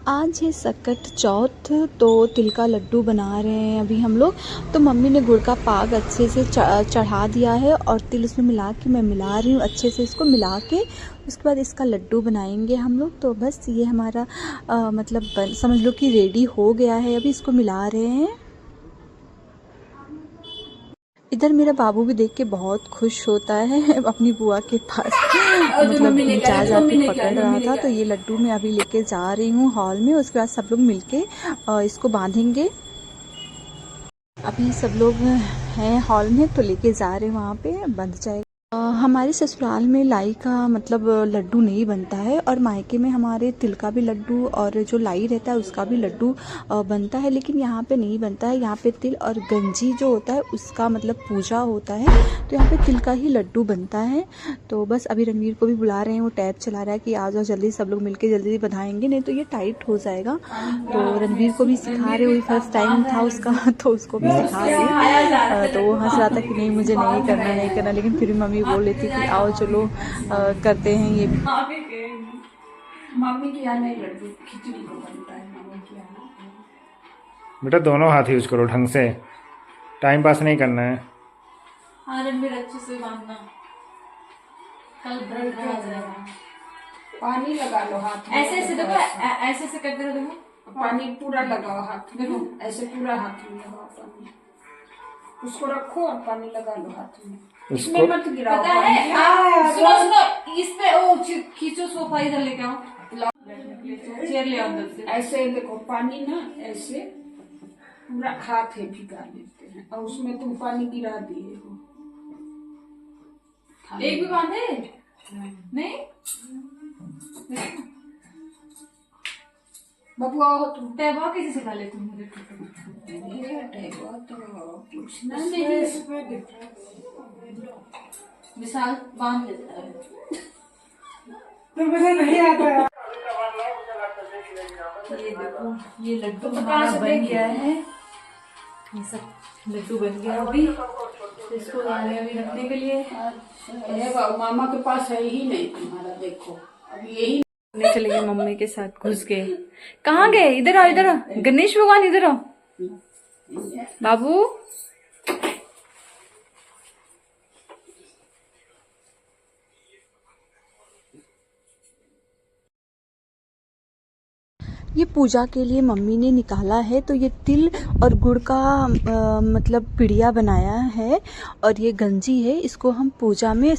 आज है सकट चौथ, तो तिल का लड्डू बना रहे हैं अभी हम लोग। तो मम्मी ने गुड़ का पाग अच्छे से चढ़ा दिया है और तिल उसमें मिला के मैं मिला रही हूँ अच्छे से, इसको मिला के उसके बाद इसका लड्डू बनाएंगे हम लोग। तो बस ये हमारा मतलब समझ लो कि रेडी हो गया है, अभी इसको मिला रहे हैं। इधर मेरा बाबू भी देख के बहुत खुश होता है अपनी बुआ के पास मतलब जा जा के पकड़ रहा था। तो ये लड्डू मैं अभी लेके जा रही हूँ हॉल में, उसके बाद सब लोग मिलके इसको बांधेंगे। अभी सब लोग हैं हॉल में तो लेके जा रहे हैं, वहाँ पे बंध जाएगा। हमारे ससुराल में लाई का मतलब लड्डू नहीं बनता है, और मायके में हमारे तिल का भी लड्डू और जो लाई रहता है उसका भी लड्डू बनता है, लेकिन यहाँ पे नहीं बनता है। यहाँ पे तिल और गंजी जो होता है उसका मतलब पूजा होता है, तो यहाँ पे तिल का ही लड्डू बनता है। तो बस अभी रणवीर को भी बुला रहे हैं, वो टैब चला रहा है कि आ जाओ जल्दी, सब लोग मिलके जल्दी बधाएंगे, नहीं तो ये टाइट हो जाएगा। तो रणवीर को भी सिखा रहे, वही फर्स्ट टाइम था उसका तो उसको भी सिखा रही। तो वो हंस रहा था कि नहीं मुझे नहीं करना नहीं करना, लेकिन फिर भी मम्मी बोल रही थी कि आओ चलो करते हैं ये भी। मम्मी के यहाँ नहीं लड्डू खिचड़ी को बनता है, मम्मी के यहाँ। बेटा दोनों हाथ यूज करो ढंग से, टाइम पास नहीं करना है। हाँ रणवीर अच्छे से बांधना, कल ब्रेड आ जाएगा। पानी लगा लो हाथ में, ऐसे ऐसे देखो, ऐसे ऐसे करते रहो, देखो पानी पूरा लगाओ हाथ में, देखो ऐसे पूरा हाथ में लगाओ पानी, उसको रखो और पानी लगा लो हाथ में, इसमें मत गिराओ। पता है सुनो सुनो, इस पे ओ खींचो, सोफा इधर लेके आओ, चेयर ले आओ अंदर से। ऐसे देखो पानी ना ऐसे पूरा हाथ है भिगा लेते हैं, और उसमें तुम पानी गिरा दिए हो। एक भी बांधे नहीं बबुआ हो तुम, टैबा कैसे सिखा ले तुम मुझे? तो कुछ ना विशाल बांध ले, तो मुझे नहीं आता है। ये देखो ये लड्डू हमारा बन गया है, ये सब लड्डू बन गया अभी, तो इसको लाने अभी रखने के लिए। मामा के पास है ही नहीं तुम्हारा, देखो अब यही चले गए मम्मी के साथ, घुस गए। कहाँ गए? इधर आओ इधर आओ, गणेश भगवान इधर आओ बाबू। ये पूजा के लिए मम्मी ने निकाला है, तो ये तिल और गुड़ का मतलब पिड़िया बनाया है, और ये गंजी है, इसको हम पूजा में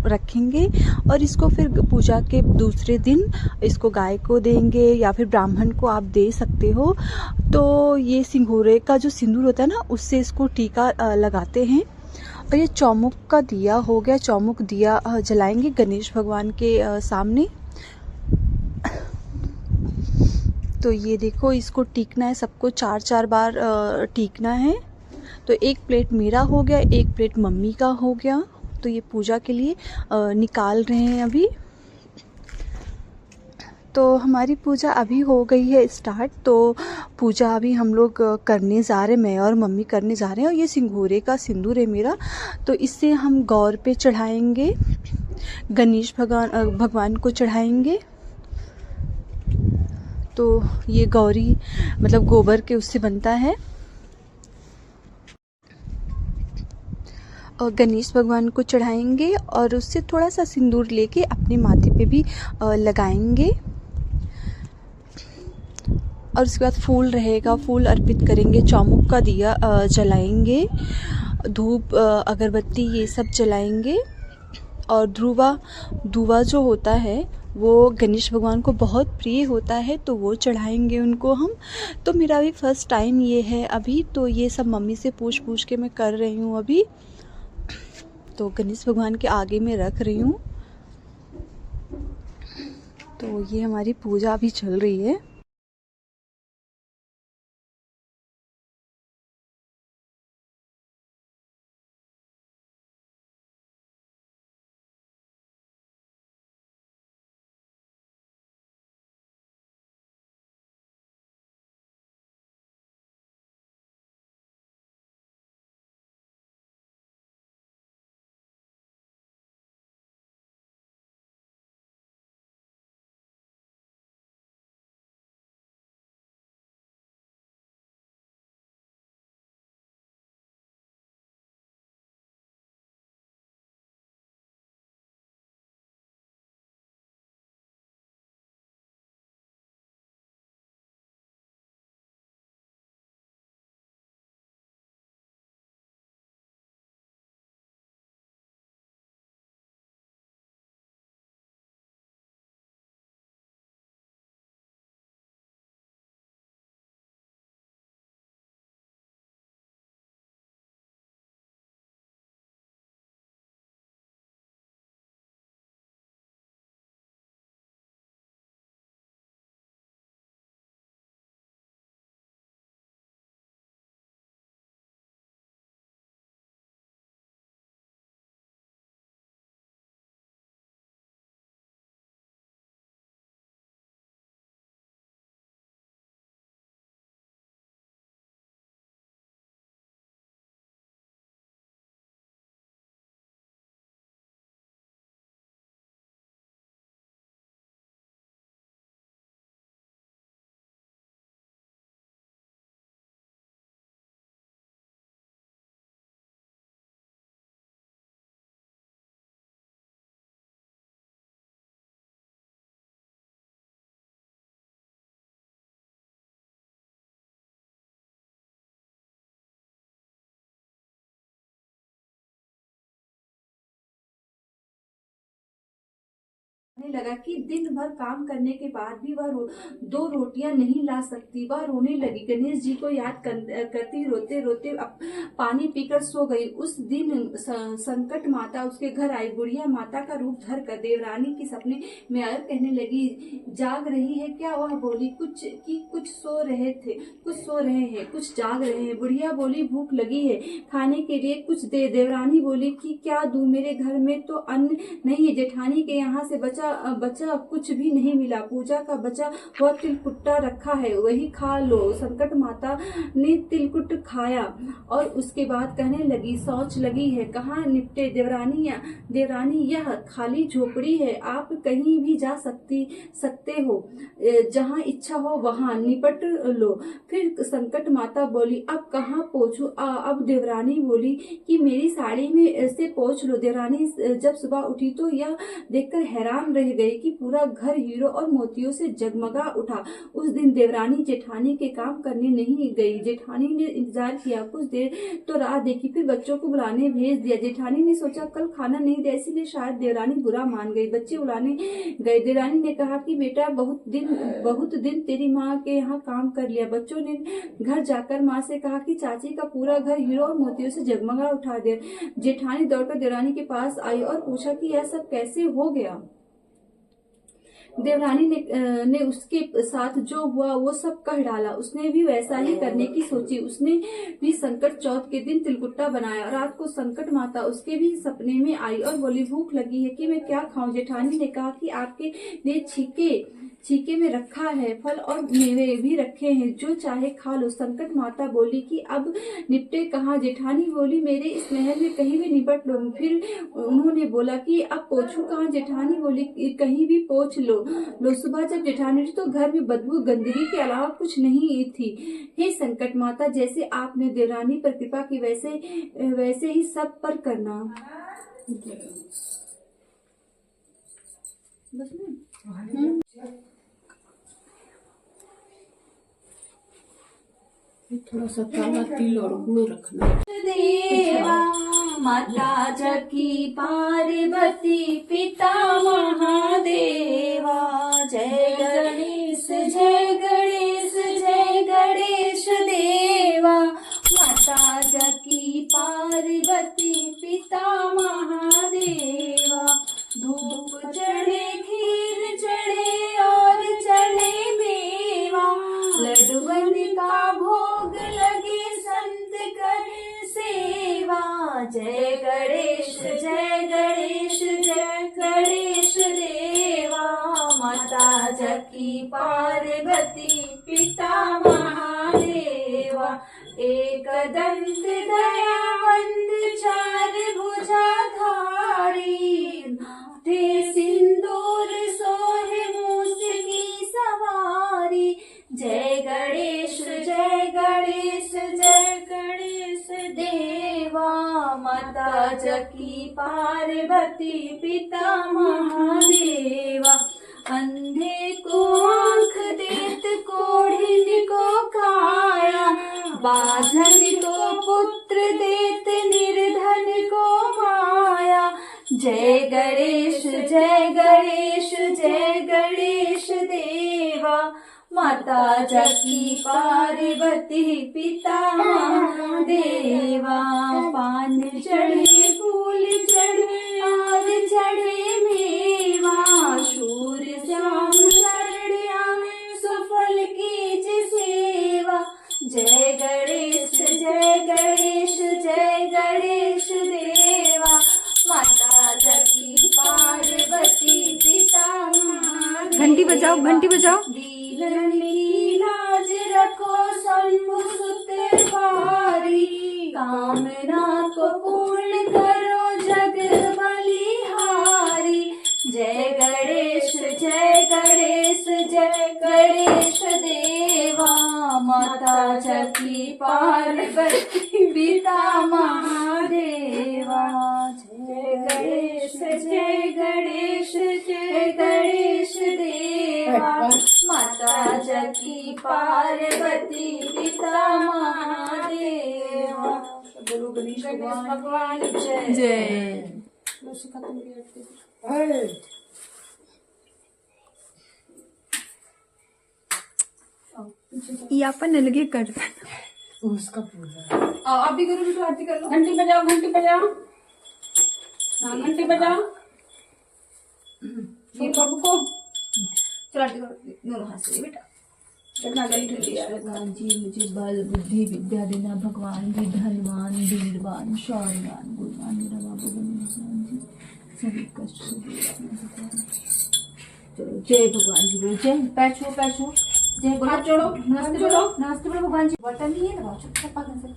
रखेंगे, और इसको फिर पूजा के दूसरे दिन इसको गाय को देंगे या फिर ब्राह्मण को आप दे सकते हो। तो ये सिंगूरे का जो सिंदूर होता है ना, उससे इसको टीका लगाते हैं। और ये चौमुख का दिया हो गया, चौमुख दिया जलाएंगे गणेश भगवान के सामने। तो ये देखो इसको टीकना है, सबको 4-4 बार टीकना है। तो एक प्लेट मेरा हो गया, एक प्लेट मम्मी का हो गया। तो ये पूजा के लिए निकाल रहे हैं अभी। तो हमारी पूजा अभी हो गई है स्टार्ट। तो पूजा अभी हम लोग करने जा रहे हैं, मैं और मम्मी करने जा रहे हैं। और ये सिंगूरे का सिंदूर है मेरा, तो इससे हम गौर पे चढ़ाएंगे, गणेश भगवान को चढ़ाएंगे। तो ये गौरी मतलब गोबर के उससे बनता है, और गणेश भगवान को चढ़ाएंगे और उससे थोड़ा सा सिंदूर लेके अपने माथे पे भी लगाएंगे। और उसके बाद फूल रहेगा, फूल अर्पित करेंगे, चौमुख का दिया जलाएंगे, धूप अगरबत्ती ये सब जलाएंगे। और धुआं जो होता है वो गणेश भगवान को बहुत प्रिय होता है, तो वो चढ़ाएंगे उनको हम। तो मेरा भी फर्स्ट टाइम ये है अभी, तो ये सब मम्मी से पूछ पूछ के मैं कर रही हूँ अभी। तो गणेश भगवान के आगे में रख रही हूँ। तो ये हमारी पूजा अभी चल रही है। कहने लगा कि दिन भर काम करने के बाद भी वह 2 रोटियां नहीं ला सकती। वह रोने लगी, गणेश जी को याद करती रोते रोते पानी पीकर सो गई। उस दिन संकट माता उसके घर आई। बुढ़िया माता का रूप धर कर देवरानी के सपने में आकर कहने लगी, जाग रही है क्या? वह बोली, कुछ सो रहे थे, कुछ सो रहे हैं, कुछ जाग रहे हैं। बुढ़िया बोली, भूख लगी है, खाने के लिए कुछ दे। देवरानी बोली कि क्या दूं, मेरे घर में तो अन्न नहीं है। जेठानी के यहाँ से बचा कुछ भी नहीं मिला। पूजा का बचा हुआ तिलकुट्टा रखा है, वही खा लो। संकट माता ने तिलकुट खाया और उसके बाद कहने लगी, सोच लगी है, कहाँ निपटे देवरानी यह खाली झोपड़ी है, आप कहीं भी जा सकते हो, जहाँ इच्छा हो वहाँ निपट लो। फिर संकट माता बोली, अब कहाँ पहुँचूं? अब देवरानी बोली कि मेरी साड़ी में से पोंछ लो। देवरानी जब सुबह उठी तो यह देखकर हैरान रह गई कि पूरा घर हीरो और मोतियों से जगमगा उठा। उस दिन देवरानी जेठानी के काम करने नहीं गई। जेठानी ने इंतजार किया, कुछ देर तो राह देखी, फिर बच्चों को बुलाने भेज दिया। जेठानी ने सोचा कल खाना नहीं दिया, इसीलिए शायद देवरानी बुरा मान गई। बच्चे बुलाने गए। देवरानी ने कहा कि बेटा बहुत दिन तेरी माँ के यहाँ काम कर लिया। बच्चों ने घर जाकर माँ से कहा कि चाची का पूरा घर हीरो और मोतियों से जगमगा उठा दे। जेठानी दौड़कर देवरानी के पास आई और पूछा कि यह सब कैसे हो गया। देवरानी ने उसके साथ जो हुआ वो सब कह डाला। उसने भी वैसा ही करने की सोची। उसने भी संकट चौथ के दिन तिलकुट्टा बनाया। रात को संकट माता उसके भी सपने में आई और बोली, भूख लगी है कि मैं क्या खाऊं? जेठानी ने कहा कि आपके लिए छीके में रखा है, फल और मेवे भी रखे हैं, जो चाहे खा लो। संकट माता बोली कि अब निपटे कहाँ? जेठानी बोली, मेरे इस महल में कहीं भी निपट लो। फिर उन्होंने बोला कि अब पोछूं कहाँ? जेठानी बोली, कहीं भी पोछ लो। सुबह जब जेठानी उठी तो घर में बदबू गंदगी के अलावा कुछ नहीं थी। हे संकट माता, जैसे आपने देवरानी पर कृपा की वैसे ही सब पर करना। थोड़ा सा काला तिल और गुड़ रखना। देवा माता जकी पार्वती पिता महादेवा, जय गणेश जय गणेश जय गणेश देवा। माता जकी पार्वती पिता महादेवा, धूप चढ़े खीर चढ़े और चढ़े मेवा, लड्डूवन का भोग लगे संत करे सेवा। जय गणेश जय गणेश जय गणेश देवा। माता जकी पार्वती पिता महादेवा, एक दंत दयावंत चार भुजाधारी, थे सिंदूर सोहे मूस की सवारी। जय गणेश जय गणेश जय गणेश देवा। माता जकी पार्वती पिता महादेवा, अंधे को आंख देत कोढ़िन को काया, बाझन को पुत्र देत निर्धन को माया। जय गणेश जय गणेश जय गणेश देवा। माता जकी पार्वती पिता महादेवा, पान चढ़े फूल चढ़े और चढ़े मेवा, शूर श्याम शरणिया सुफल कीज सेवा। जय गणेश जय गणेश जय गणेश देवा। माता जकी पार्वती पिता महादेवा। घंटी बजाओ, घंटी बजाओ। दीलन की लाज रखो शंभु सुत पारी, कामना को पूर्ण करो जग बलिहारी। जय गणेश जय गणेश जय गणेश देवा। माता जकी पार्वती पिता महादेवा। जय गणेश जय गणेश जय गणेश देवा। माता जकी पार्वती पिता महादेवा। गुरु गणेश भगवान जय जय। ये अपन अलग ही कर उसका पूजा आप भी करो, तो आरती कर लो। घंटी बजाओ, घंटी बजाओ, हाँ घंटी बजाओ। ये बाबू को चलो आरती करो दोनों हाथ से बेटा। कितना गली ठंडी है। भगवान जी मुझे बल बुद्धि विद्या देना, भगवान जी धनवान वीरवान शौर्यवान गुणवान मेरा बाबू बने भगवान जी, सभी कष्ट से दूर रखना भगवान। चलो जय भगवान जी बोलो, जय पैर छो पैर छो, जय बोलो, हाथ जोड़ो, नमस्ते बोलो, नमस्ते बोलो भगवान जी। बटन नहीं है दबाओ, चुपचाप पागल से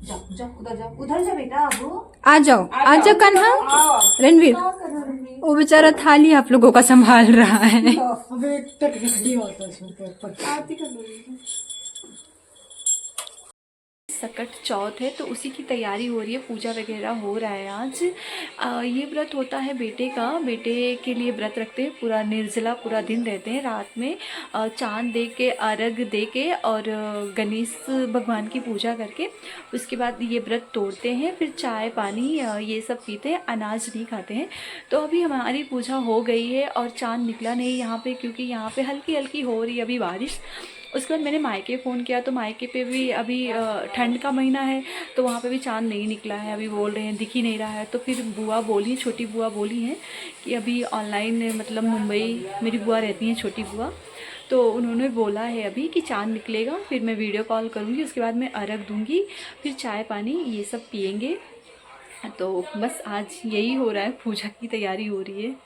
जाओ जाओ, उधर जाओ, उधर जा बेटा। अब आ जाओ कान्हा। आओ रणवीर, क्या कर रहे हो रणवीर? वो बेचारा थाली आप लोगों का संभाल रहा है। आरती कर लो। सकट चौथ है तो उसी की तैयारी हो रही है, पूजा वगैरह हो रहा है आज। ये व्रत होता है बेटे का, बेटे के लिए व्रत रखते हैं, पूरा निर्जला पूरा दिन रहते हैं। रात में चांद दे के अर्घ दे के और गणेश भगवान की पूजा करके उसके बाद ये व्रत तोड़ते हैं। फिर चाय पानी ये सब पीते हैं, अनाज नहीं खाते हैं। तो अभी हमारी पूजा हो गई है और चांद निकला नहीं यहाँ पे, क्योंकि यहाँ पे हल्की हल्की हो रही है अभी बारिश। उसके बाद मैंने मायके फ़ोन किया तो मायके पे भी अभी ठंड का महीना है तो वहाँ पे भी चांद नहीं निकला है, अभी बोल रहे हैं दिख ही नहीं रहा है। तो फिर बुआ बोली, छोटी बुआ बोली हैं कि अभी ऑनलाइन मतलब मुंबई मेरी बुआ रहती हैं, छोटी बुआ, तो उन्होंने बोला है अभी कि चांद निकलेगा, फिर मैं वीडियो कॉल करूँगी, उसके बाद मैं अर्घ दूँगी, फिर चाय पानी ये सब पियेंगे। तो बस आज यही हो रहा है, पूजा की तैयारी हो रही है।